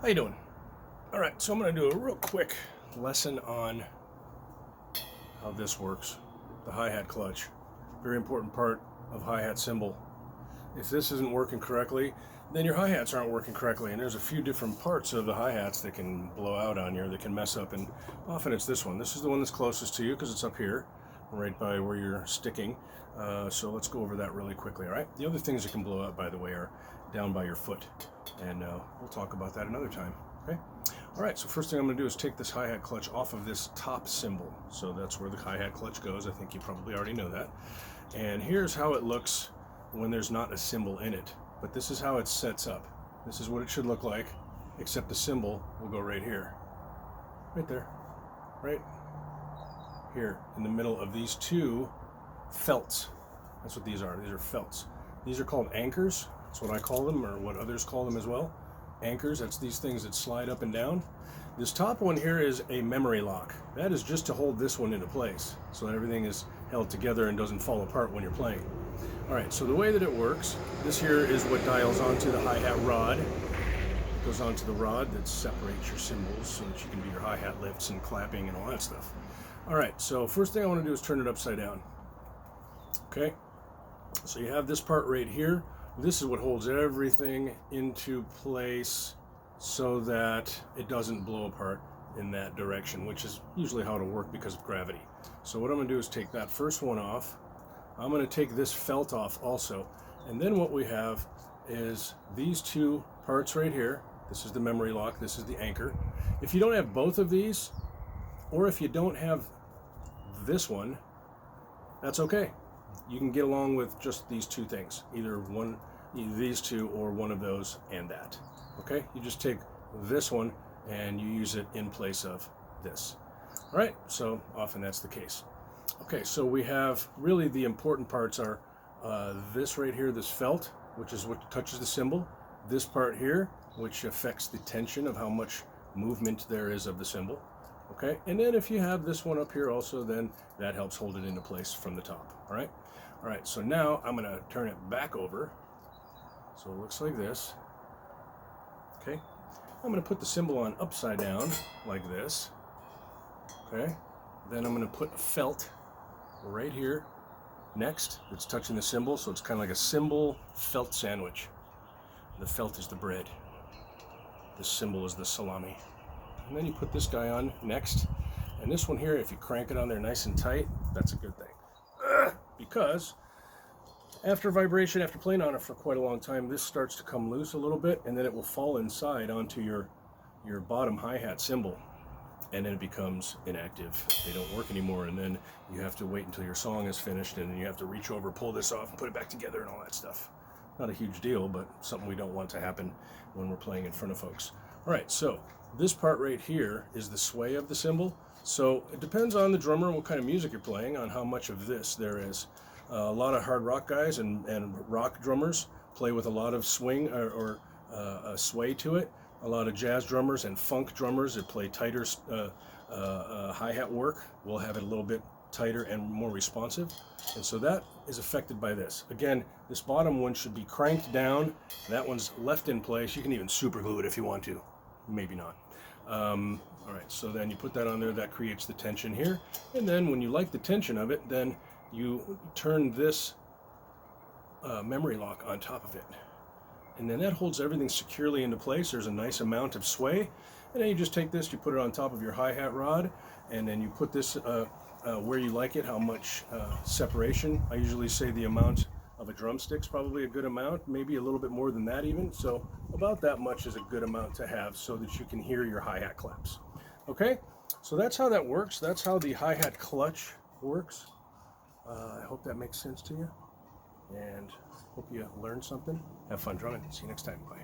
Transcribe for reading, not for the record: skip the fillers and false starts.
How you doing? All right, so I'm going to do a real quick lesson on how this works. The hi-hat clutch, very important part of hi-hat cymbal. If this isn't working correctly, then your hi-hats aren't working correctly, and there's a few different parts of the hi-hats that can blow out on you, that can mess up, and often it's this one. This is the one that's closest to you because it's up here, right by where you're sticking. So let's go over that really quickly, all right? The other things that can blow out, by the way, are down by your foot, and we'll talk about that another time, okay? All right, so first thing I'm going to do is take this hi-hat clutch off of this top cymbal. So that's where the hi-hat clutch goes. I think you probably already know that. And here's how it looks when there's not a cymbal in it. But this is how it sets up. This is what it should look like, except the cymbal will go right here. Right there. Right here in the middle of these two felts. That's what these are. These are felts. These are called anchors. That's what I call them, or what others call them as well. Anchors, that's these things that slide up and down. This top one here is a memory lock. That is just to hold this one into place so that everything is held together and doesn't fall apart when you're playing. All right, so the way that it works, this here is what dials onto the hi-hat rod. It goes onto the rod that separates your cymbals so that you can do your hi-hat lifts and clapping and all that stuff. All right, so first thing I want to do is turn it upside down. Okay, so you have this part right here. This is what holds everything into place so that it doesn't blow apart in that direction, which is usually how it'll work because of gravity. So what I'm going to do is take that first one off. I'm going to take this felt off also. And then what we have is these two parts right here. This is the memory lock. This is the anchor. If you don't have both of these, or if you don't have this one, that's okay. You can get along with just these two things, either these two or one of those and that. Okay, you just take this one and you use it in place of this. All right, so often that's the case. Okay, so we have really the important parts are this right here, this felt, which is what touches the cymbal. This part here, which affects the tension of how much movement there is of the cymbal. Okay, and then if you have this one up here also, then that helps hold it into place from the top. All right. All right, so now I'm going to turn it back over. So it looks like this. Okay. I'm going to put the cymbal on upside down like this. Okay. Then I'm going to put a felt right here next. It's touching the cymbal, so it's kind of like a cymbal felt sandwich. The felt is the bread. The cymbal is the salami. And then you put this guy on next. And this one here, if you crank it on there nice and tight, that's a good thing. Because after vibration, after playing on it for quite a long time, this starts to come loose a little bit, and then it will fall inside onto your bottom hi-hat cymbal, and then it becomes inactive. They don't work anymore, and then you have to wait until your song is finished, and then you have to reach over, pull this off, and put it back together and all that stuff. Not a huge deal, but something we don't want to happen when we're playing in front of folks. All right, so this part right here is the sway of the cymbal. So it depends on the drummer, what kind of music you're playing, on how much of this there is. A lot of hard rock guys and rock drummers play with a lot of swing or a sway to it. A lot of jazz drummers and funk drummers that play tighter hi-hat work will have it a little bit tighter and more responsive. And so that is affected by this. Again, this bottom one should be cranked down. That one's left in place. You can even super glue it if you want to. Maybe not. All right, so then you put that on there. That creates the tension here. And then when you like the tension of it, then you turn this memory lock on top of it. And then that holds everything securely into place. There's a nice amount of sway. And then you just take this, you put it on top of your hi-hat rod, and then you put this where you like it, how much separation. I usually say the amount of a drumstick's probably a good amount, maybe a little bit more than that even. So about that much is a good amount to have so that you can hear your hi-hat claps. Okay, so that's how that works. That's how the hi-hat clutch works. I hope that makes sense to you, and hope you learned something. Have fun drumming. See you next time. Bye.